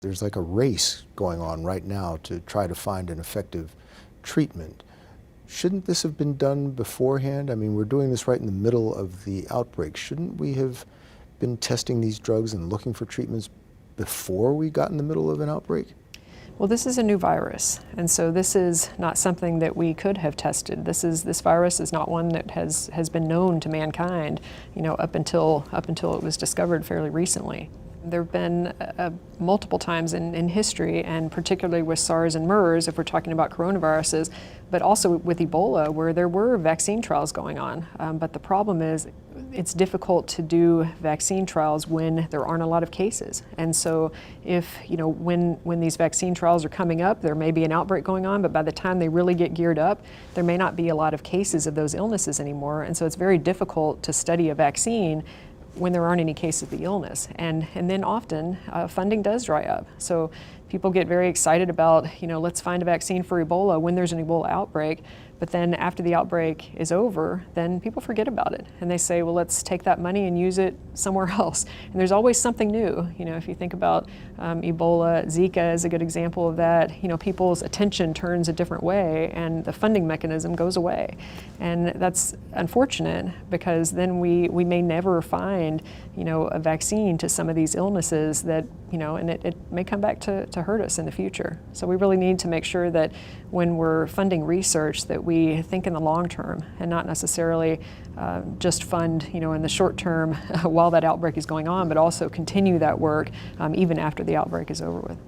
there's like a race going on right now to try to find an effective treatment. Shouldn't this have been done beforehand? I mean, we're doing this right in the middle of the outbreak. Shouldn't we have been testing these drugs and looking for treatments before we got in the middle of an outbreak? Well, this is a new virus, and so this is not something that we could have tested. This virus is not one that has been known to mankind, up until it was discovered fairly recently. There have been multiple times in history, and particularly with SARS and MERS, if we're talking about coronaviruses, but also with Ebola, where there were vaccine trials going on. But the problem is, it's difficult to do vaccine trials when there aren't a lot of cases. And so if, when these vaccine trials are coming up, there may be an outbreak going on, but by the time they really get geared up, there may not be a lot of cases of those illnesses anymore. And so it's very difficult to study a vaccine when there aren't any cases of the illness. And then often funding does dry up. So people get very excited about, let's find a vaccine for Ebola when there's an Ebola outbreak. But then after the outbreak is over, then people forget about it. And they say, well, let's take that money and use it somewhere else. And there's always something new. If you think about Ebola, Zika is a good example of that. People's attention turns a different way and the funding mechanism goes away. And that's unfortunate because then we may never find, a vaccine to some of these illnesses that, and it may come back to hurt us in the future. So we really need to make sure that when we're funding research that we think in the long term and not necessarily just fund, in the short term while that outbreak is going on, but also continue that work even after the outbreak is over with.